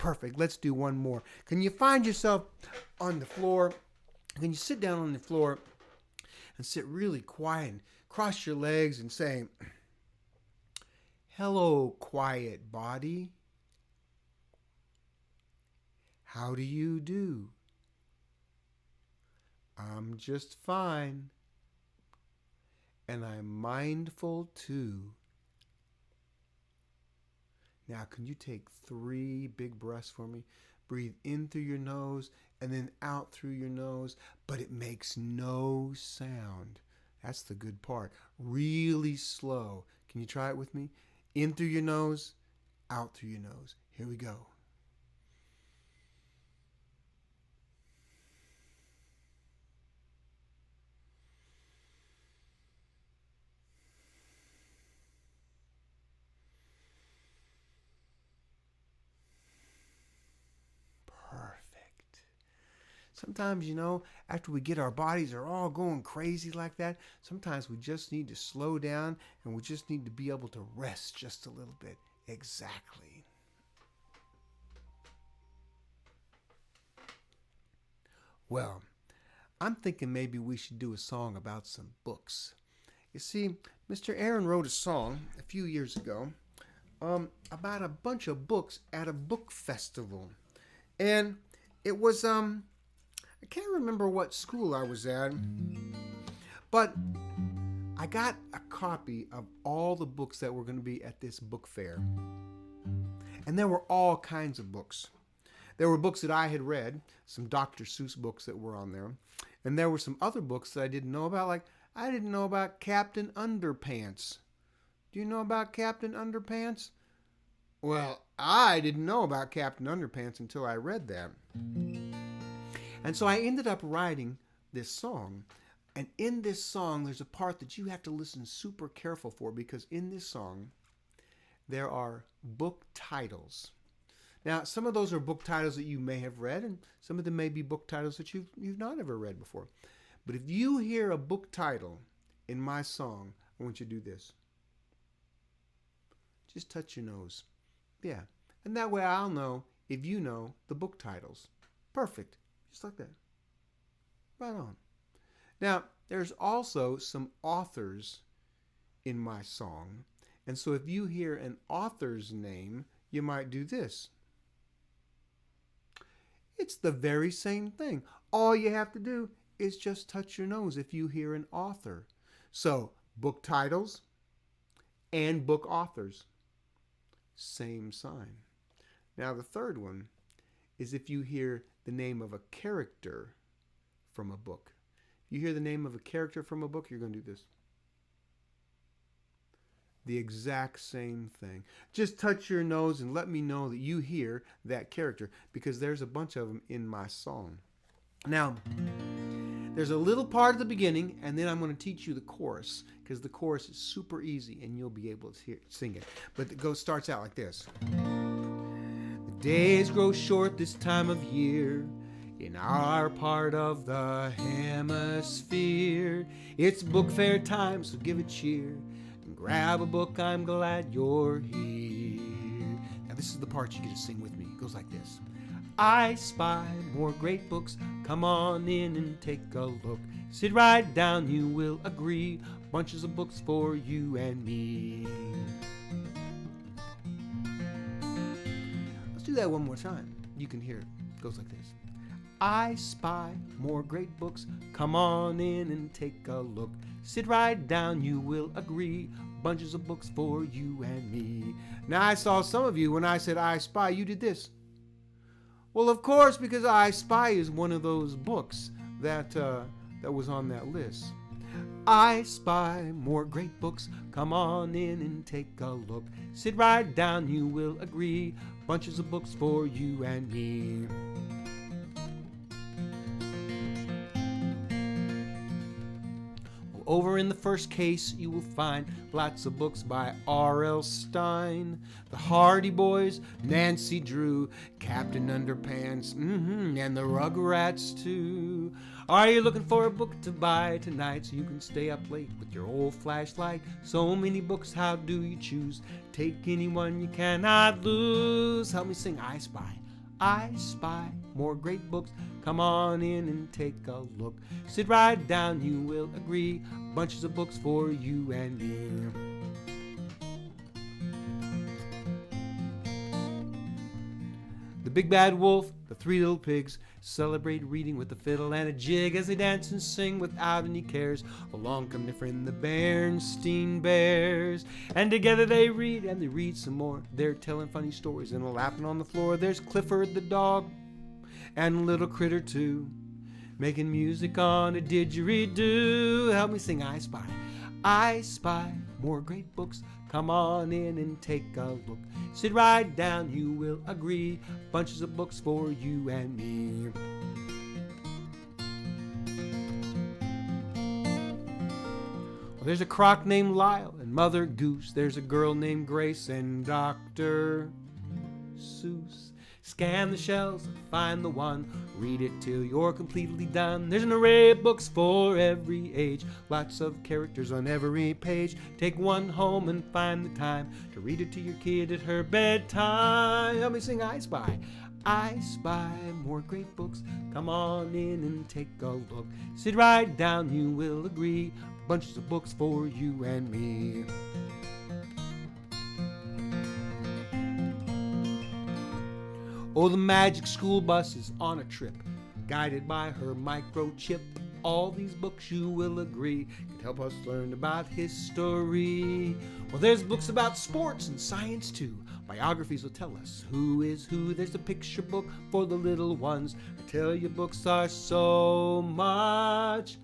Perfect. Let's do one more. Can you find yourself on the floor? Can you sit down on the floor and sit really quiet and cross your legs and say, hello, quiet body. How do you do? I'm just fine. And I'm mindful too. Now, can you take 3 big breaths for me? Breathe in through your nose and then out through your nose, but it makes no sound. That's the good part. Really slow. Can you try it with me? In through your nose, out through your nose. Here we go. Sometimes, after we get our bodies are all going crazy like that, sometimes we just need to slow down and we just need to be able to rest just a little bit. Exactly. Well, I'm thinking maybe we should do a song about some books. You see, Mr. Aaron wrote a song a few years ago about a bunch of books at a book festival. And it was, I can't remember what school I was at, but I got a copy of all the books that were going to be at this book fair. And there were all kinds of books. There were books that I had read, some Dr. Seuss books that were on there. And there were some other books that I didn't know about, like I didn't know about Captain Underpants. Do you know about Captain Underpants? Well, I didn't know about Captain Underpants until I read that. And so I ended up writing this song. And in this song, there's a part that you have to listen super careful for, because in this song, there are book titles. Now, some of those are book titles that you may have read, and some of them may be book titles that you've not ever read before. But if you hear a book title in my song, I want you to do this. Just touch your nose. Yeah. And that way I'll know if you know the book titles. Perfect. Just like that. Right on. Now, there's also some authors in my song. And so if you hear an author's name, you might do this. It's the very same thing. All you have to do is just touch your nose if you hear an author. So, book titles and book authors. Same sign. Now, the third one is if you hear the name of a character from a book. If you hear the name of a character from a book, you're going to do this. The exact same thing. Just touch your nose and let me know that you hear that character, because there's a bunch of them in my song. Now, there's a little part at the beginning, and then I'm going to teach you the chorus, because the chorus is super easy and you'll be able to sing it. But it starts out like this. The days grow short this time of year in our part of the hemisphere. It's book fair time, so give a cheer and grab a book. I'm glad you're here. Now this is the part you get to sing with me. It goes like this. I spy more great books. Come on in and take a look. Sit right down, you will agree. Bunches of books for you and me. Let's do that one more time. You can hear it. It goes like this. I spy more great books. Come on in and take a look. Sit right down, you will agree. Bunches of books for you and me. Now I saw some of you when I said I spy, you did this. Well, of course, because I Spy is one of those books that was on that list. I spy more great books. Come on in and take a look. Sit right down, you will agree. Bunches of books for you and me. Over in the first case, you will find lots of books by R.L. Stine, The Hardy Boys, Nancy Drew, Captain Underpants, and the Rugrats too. Are you looking for a book to buy tonight so you can stay up late with your old flashlight? So many books, how do you choose? Take any one you cannot lose. Help me sing I Spy. I spy more great books. Come on in and take a look. Sit right down, you will agree. Bunches of books for you and me. The big bad wolf, the three little pigs, celebrate reading with a fiddle and a jig as they dance and sing without any cares. Along come their friend the Bernstein Bears, and together they read and they read some more. They're telling funny stories and laughing on the floor. There's Clifford the dog and a little critter too, making music on a didgeridoo. Help me sing I Spy. I spy more great books. Come on in and take a look. Sit right down, you will agree. Bunches of books for you and me. Well, there's a croc named Lyle and Mother Goose. There's a girl named Grace and Dr. Seuss. Scan the shelves, find the one, read it till you're completely done. There's an array of books for every age, lots of characters on every page. Take one home and find the time to read it to your kid at her bedtime. Help me sing I Spy. I spy more great books. Come on in and take a look. Sit right down, you will agree. Bunches of books for you and me. Oh, the magic school bus is on a trip, guided by her microchip. All these books, you will agree, can help us learn about history. Well, there's books about sports and science too. Biographies will tell us who is who. There's a picture book for the little ones. I tell you, books are so much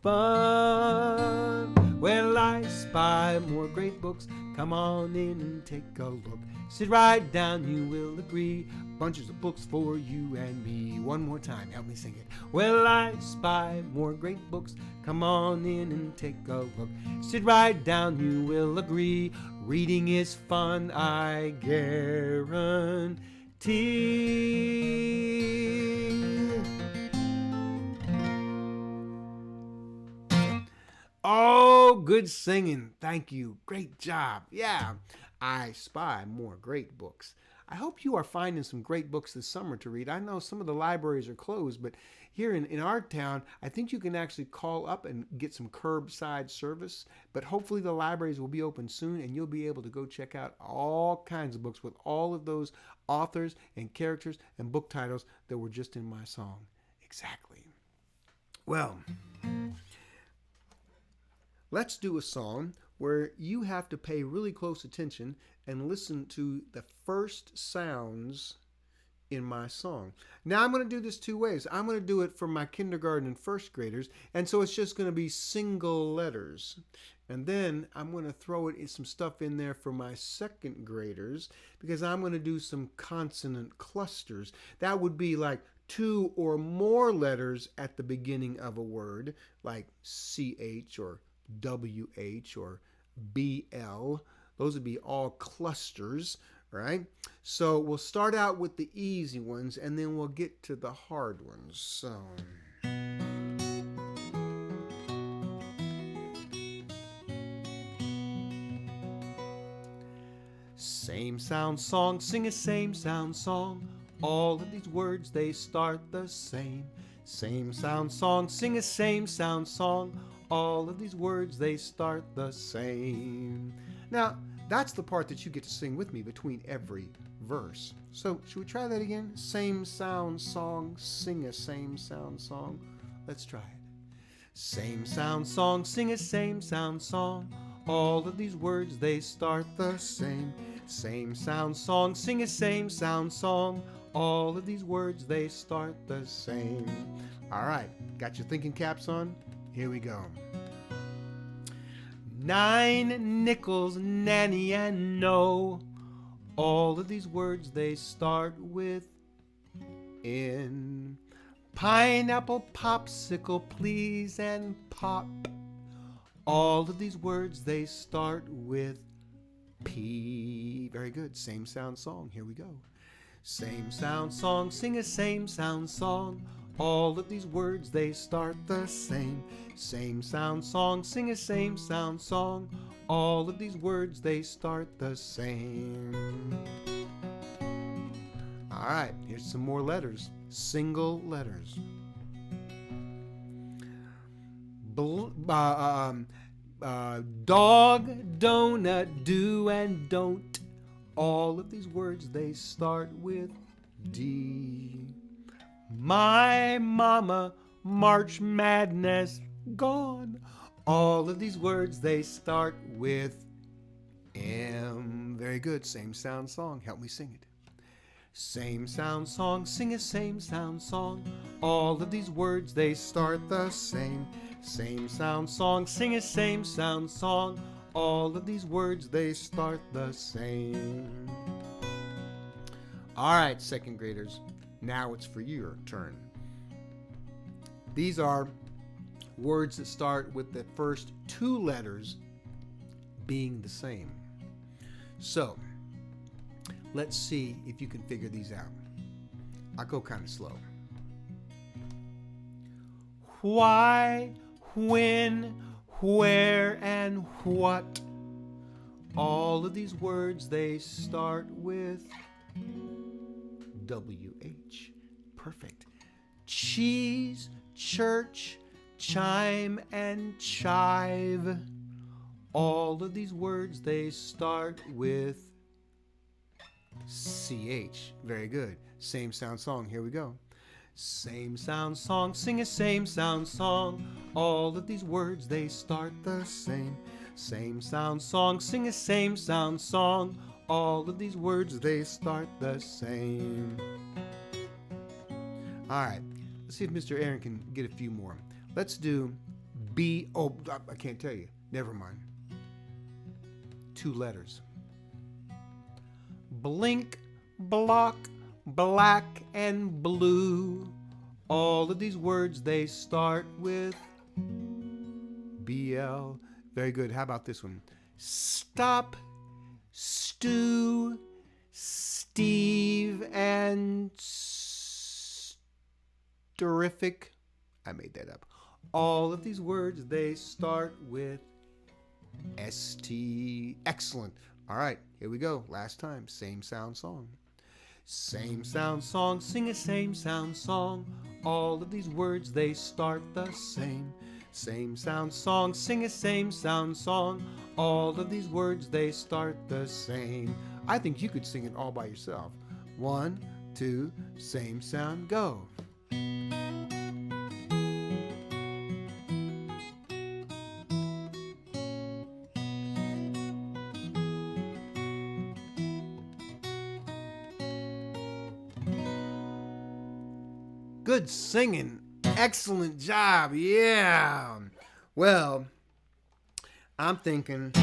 fun. Well, I spy more great books. Come on in and take a look. Sit right down, you will agree. Bunches of books for you and me. One more time, help me sing it. Well, I spy more great books. Come on in and take a look. Sit right down, you will agree. Reading is fun, I guarantee. Oh, good singing. Thank you. Great job. Yeah, I spy more great books. I hope you are finding some great books this summer to read. I know some of the libraries are closed, but here in our town, I think you can actually call up and get some curbside service. But hopefully the libraries will be open soon and you'll be able to go check out all kinds of books with all of those authors and characters and book titles that were just in my song. Exactly. Well, let's do a song where you have to pay really close attention and listen to the first sounds in my song. Now I'm going to do this two ways. I'm going to do it for my kindergarten and first graders, and so it's just going to be single letters. And then I'm going to throw it in some stuff in there for my second graders because I'm going to do some consonant clusters. That would be like 2 or more letters at the beginning of a word, like CH or WH or BL. Those would be all clusters, right? So we'll start out with the easy ones and then we'll get to the hard ones. So same sound song, sing a same sound song. All of these words, they start the same. Same sound song, sing a same sound song. All of these words, they start the same. Now, that's the part that you get to sing with me between every verse. So, should we try that again? Same sound song, sing a same sound song. Let's try it. Same sound song, sing a same sound song. All of these words, they start the same. Same sound song, sing a same sound song. All of these words, they start the same. All right, got your thinking caps on? Here we go. 9 nickels, nanny and no. All of these words, they start with N. Pineapple, popsicle, please and pop. All of these words, they start with P. Very good. Same sound song. Here we go. Same sound song, sing a same sound song. All of these words, they start the same. Same sound song, sing a same sound song. All of these words, they start the same. All right, here's some more letters. Single letters. Dog, donut, do and don't. All of these words, they start with D. My mama, March Madness, gone. All of these words, they start with M. Very good. Same sound song. Help me sing it. Same sound song, sing a same sound song. All of these words, they start the same. Same sound song, sing a same sound song. All of these words, they start the same. All right, second graders, now it's for your turn. These are words that start with the first two letters being the same. So, let's see if you can figure these out. I'll go kind of slow. Why, when, where, and what. All of these words, they start with WH. Perfect. Cheese, church, chime, and chive. All of these words, they start with CH. Very good. Same sound song. Here we go. Same sound song, sing a same sound song. All of these words, they start the same. Same sound song, sing a same sound song. All of these words, they start the same. All right, let's see if Mr. Aaron can get a few more. Let's do B. Oh, I can't tell you. Never mind. 2 letters. Blink, block, black, and blue. All of these words, they start with BL. Very good. How about this one? Stop, stew, Steve, and terrific. I made that up. All of these words, they start with ST. Excellent. All right, here we go. Last time. Same sound song. Same sound song, sing a same sound song. All of these words, they start the same. Same sound song, sing a same sound song. All of these words, they start the same. I think you could sing it all by yourself. 1, 2, same sound, go. Good singing. Excellent job. Yeah. Well, I'm thinking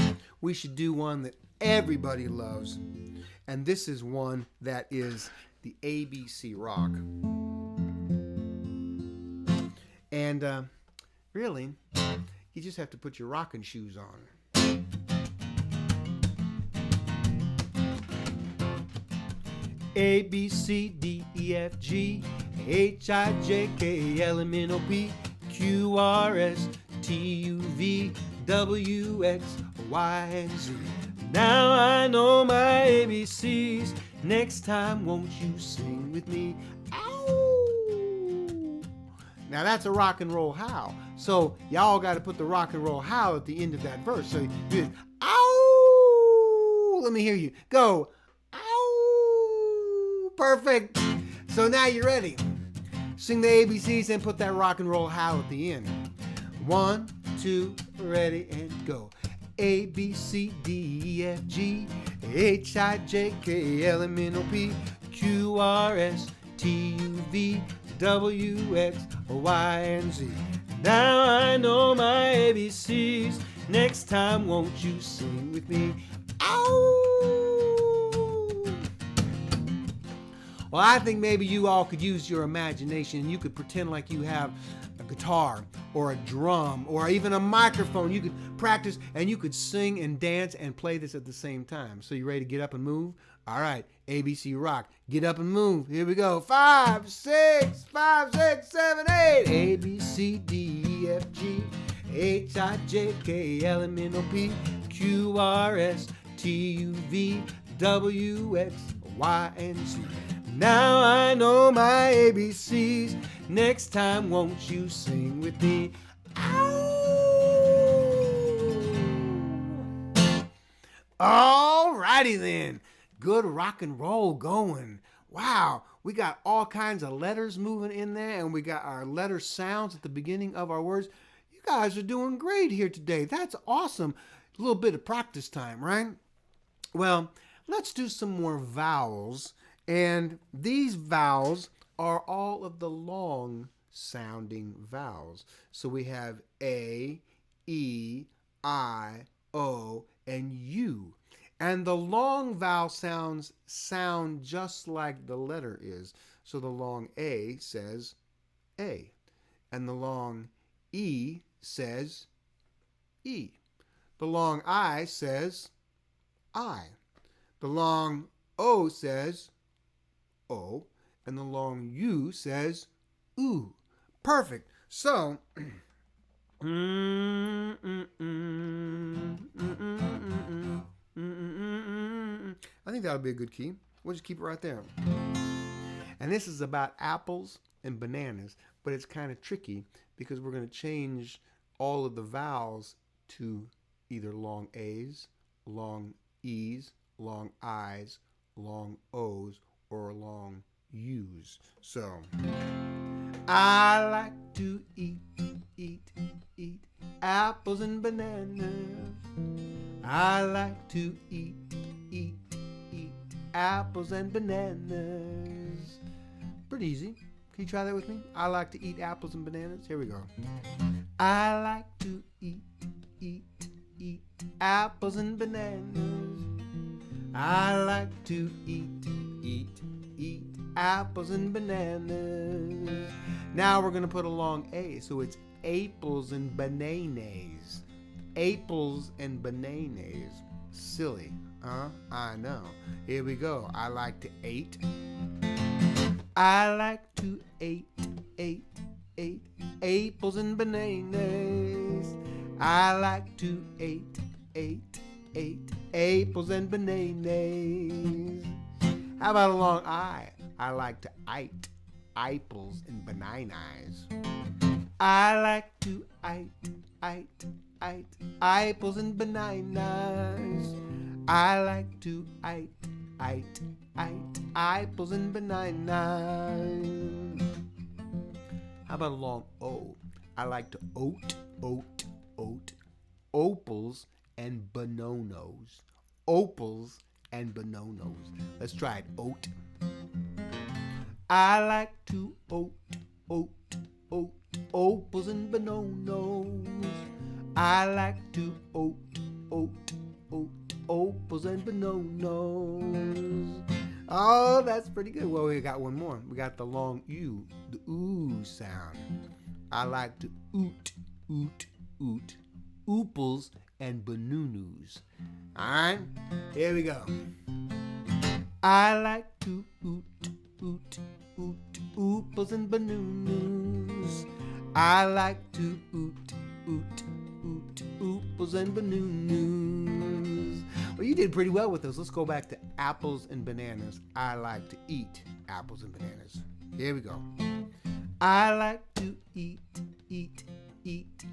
we should do one that everybody loves. And this is one that is the ABC rock. And really, you just have to put your rocking shoes on. A, B, C, D, E, F, G, H, I, J, K, L, M, N, O, P, Q, R, S, T, U, V, W, X, Y, and Z. Now I know my ABCs. Next time, won't you sing with me? Ow! Now that's a rock and roll howl. So y'all got to put the rock and roll howl at the end of that verse. So you do, ow! Let me hear you. Go. Perfect. So now you're ready. Sing the ABCs and put that rock and roll howl at the end. 1, 2, ready, and go. A, B, C, D, E, F, G, H, I, J, K, L, M, N, O, P, Q, R, S, T, U, V, W, X, Y, and Z. Now I know my ABCs. Next time, won't you sing with me? Ow! Well, I think maybe you all could use your imagination and you could pretend like you have a guitar or a drum or even a microphone. You could practice and you could sing and dance and play this at the same time. So you ready to get up and move? All right, ABC rock. Get up and move. Here we go. 5, 6, 5, 6, 7, 8. A, B, C, D, E, F, G, H, I, J, K, L, M, N, O, P, Q, R, S, T, U, V, W, X, Y, and Z. Now I know my ABCs. Next time, won't you sing with me? Alrighty then. Good rock and roll going. Wow, we got all kinds of letters moving in there, and we got our letter sounds at the beginning of our words. You guys are doing great here today. That's awesome. A little bit of practice time, right? Well, let's do some more vowels. And these vowels are all of the long sounding vowels. So we have A, E, I, O, and U. And the long vowel sounds sound just like the letter is. So the long A says A. And the long E says E. The long I says I. The long O says O. And the long U says oo. Perfect. So, I think that'll be a good key. We'll just keep it right there. And this is about apples and bananas, but it's kind of tricky because we're going to change all of the vowels to either long A's, long E's, long I's, long O's, or long U's. So, I like to eat apples and bananas. I like to eat apples and bananas. Pretty easy. Can you try that with me? I like to eat apples and bananas. Here we go. I like to eat apples and bananas. I like to eat apples and bananas. Now we're going to put a long A, so it's apples and bananas. Apples and bananas. Silly, huh? I know. Here we go. I like to eat. I like to eat apples and bananas. I like to eat apples and bananas. How about a long I? I like to eat apples and bananas. I like to eat apples and bananas. I like to eat apples and bananas. How about a long O? I like to oat opals and bononos. Opals and bononos. Let's try it. Oat. I like to oat opals and bononos. I like to oat opals and bononos. Oh, that's pretty good. Well, we got one more. We got the long U, the ooh sound. I like to oot oopals and bonunus. All right, here we go. I like to oot oopals and bonunus. I like to oot oopals and bonunus. Well, you did pretty well with those. Let's go back to apples and bananas. I like to eat apples and bananas. Here we go. I like to eat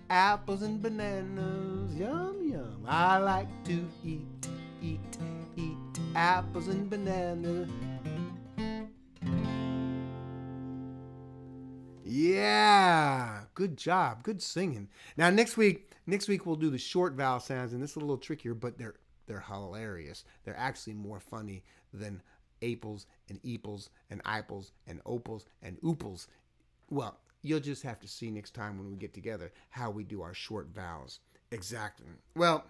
apples and bananas. Yum, yum. I like to eat apples and bananas. Yeah, good job. Good singing. Now next week we'll do the short vowel sounds, and this is a little trickier, but they're hilarious. They're actually more funny than aples and eeples and iples and opals and oopals. Well, you'll just have to see next time when we get together how we do our short vowels. Exactly. Well,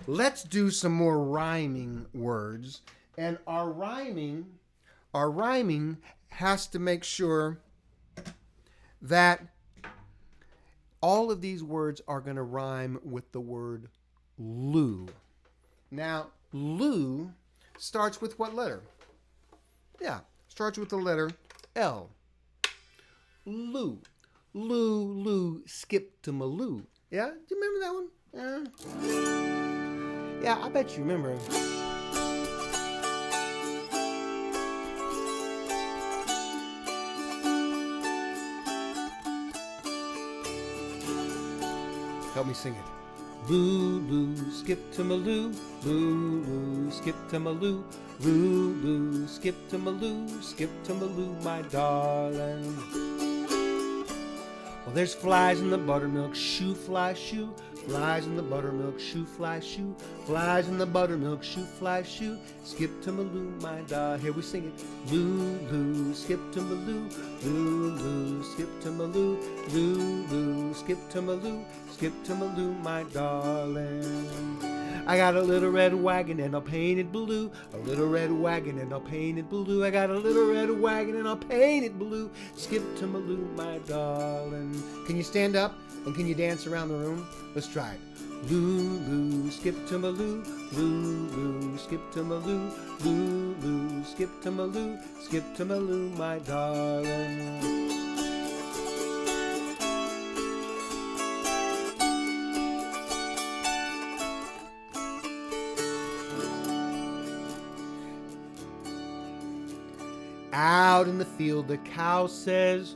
let's do some more rhyming words. And our rhyming has to make sure that all of these words are going to rhyme with the word loo. Now, loo starts with what letter? Yeah, starts with the letter L. Loo. Loo, skip to Maloo. Yeah, do you remember that one? Yeah, I bet you remember. Help me sing it. Lulu, skip to Maloo, Lulu, skip to Maloo, Lulu, skip to Maloo, my darling. Well, there's flies in the buttermilk, shoo, fly, shoo. Flies in the buttermilk, shoo, fly, shoo. Flies in the buttermilk, shoo, fly, shoo. Skip to Maloo, my darling. Here we sing it. Lulu, skip to Maloo, Lulu, skip to Maloo, Lulu, skip to Maloo, my darling. I got a little red wagon and I'll paint it blue. A little red wagon and I'll paint it blue. I got a little red wagon and I'll paint it blue. Skip to Maloo, my darling. Can you stand up and can you dance around the room? Let's try it. Lulu, skip to Maloo, Lulu, skip to Maloo, Lulu, skip to Maloo, my darling. Out in the field the cow says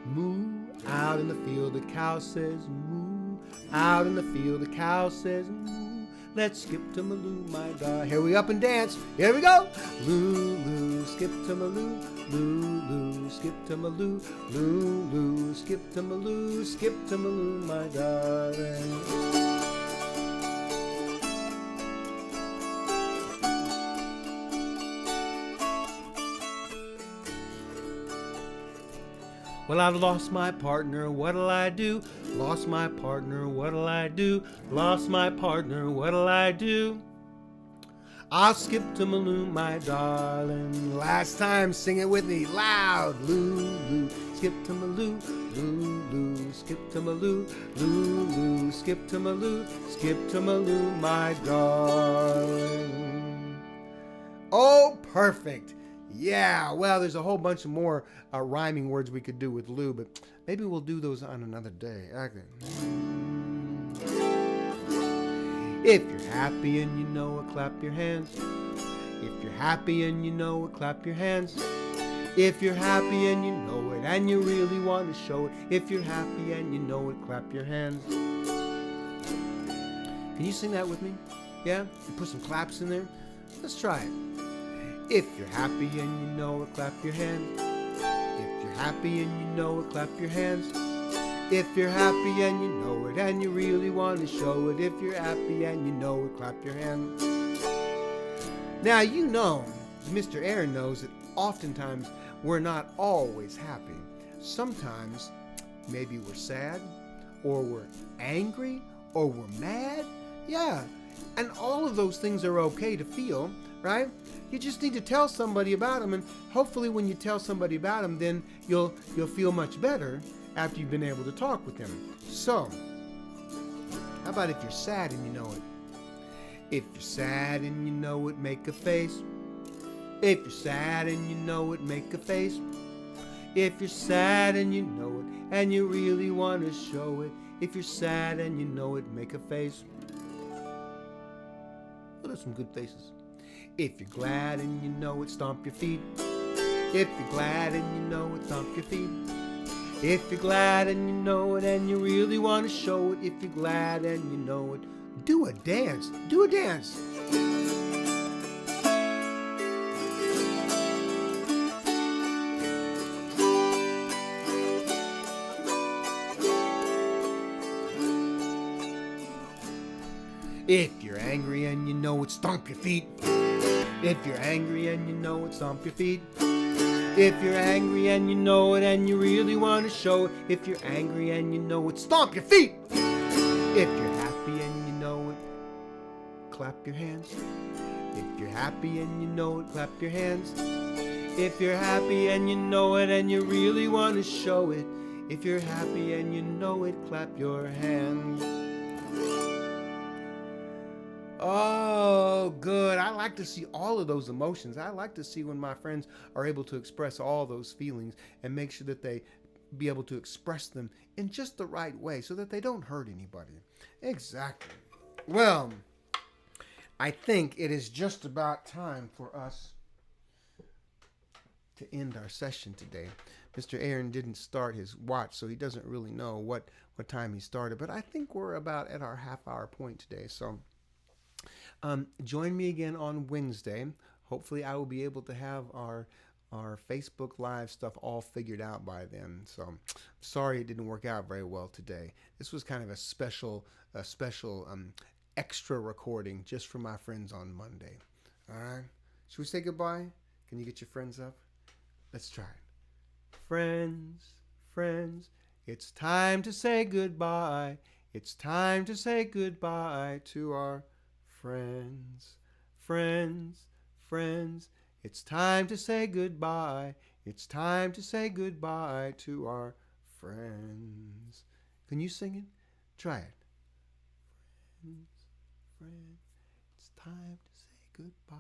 moo. Out in the field the cow says moo. Out in the field the cow says moo. Let's skip to Maloo, my darling. Here we up and dance. Here we go. Lulu, skip to Maloo, Lulu, skip to Maloo, Lulu, skip to Maloo, my darling. Well, I've lost my partner, what'll I do? Lost my partner, what'll I do? Lost my partner, what'll I do? I'll skip to Maloo, my darling. Last time, sing it with me, loud. Lulu, skip to Maloo, Lulu, skip to Maloo, Lulu, skip to Maloo, my darling. Oh, perfect. Yeah, well, there's a whole bunch of more rhyming words we could do with Lou, but maybe we'll do those on another day. Okay. If you're happy and you know it, clap your hands. If you're happy and you know it, clap your hands. If you're happy and you know it, and you really want to show it. If you're happy and you know it, clap your hands. Can you sing that with me? Yeah? You put some claps in there? Let's try it. If you're happy and you know it, clap your hands. If you're happy and you know it, clap your hands. If you're happy and you know it, and you really want to show it. If you're happy and you know it, clap your hands. Now, you know, Mr. Aaron knows that oftentimes we're not always happy. Sometimes maybe we're sad, or we're angry, or we're mad. Yeah, and all of those things are okay to feel, right? You just need to tell somebody about them, and hopefully when you tell somebody about them, then you'll feel much better after you've been able to talk with them. So, how about if you're sad and you know it? If you're sad and you know it, make a face. If you're sad and you know it, make a face. If you're sad and you know it, and you really want to show it. If you're sad and you know it, make a face. Well, there's some good faces. If you're glad and you know it, stomp your feet. If you're glad and you know it, stomp your feet. If you're glad and you know it, and you really want to show it. If you're glad and you know it, do a dance. Do a dance. If you're angry and you know it, stomp your feet. If you're angry and you know it, stomp your feet. If you're angry and you know it, and you really want to show it. If you're angry and you know it, stomp your feet. If you're happy and you know it, clap your hands. If you're happy and you know it, clap your hands. If you're happy and you know it, and you really want to show it. If you're happy and you know it, clap your hands. Oh, good. I like to see all of those emotions. I like to see when my friends are able to express all those feelings and make sure that they be able to express them in just the right way so that they don't hurt anybody. Exactly. Well, I think it is just about time for us to end our session today. Mr. Aaron didn't start his watch, so he doesn't really know what time he started. But I think we're about at our half-hour point today. So join me again on Wednesday. Hopefully, I will be able to have our Facebook Live stuff all figured out by then. So sorry it didn't work out very well today. This was kind of a special extra recording just for my friends on Monday. All right. Should we say goodbye? Can you get your friends up? Let's try it. Friends, friends, it's time to say goodbye. It's time to say goodbye to our friends. Friends, friends, it's time to say goodbye. It's time to say goodbye to our friends. Can you sing it? Try it. Friends, friends, it's time to say goodbye.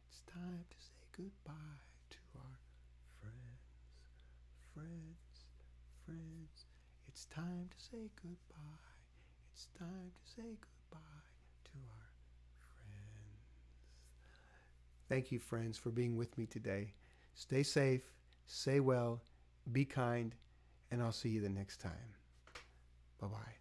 It's time to say goodbye to our friends. Friends, friends, it's time to say goodbye. It's time to say goodbye to our friends. Thank you, friends, for being with me today. Stay safe, stay well, be kind, and I'll see you the next time. Bye-bye.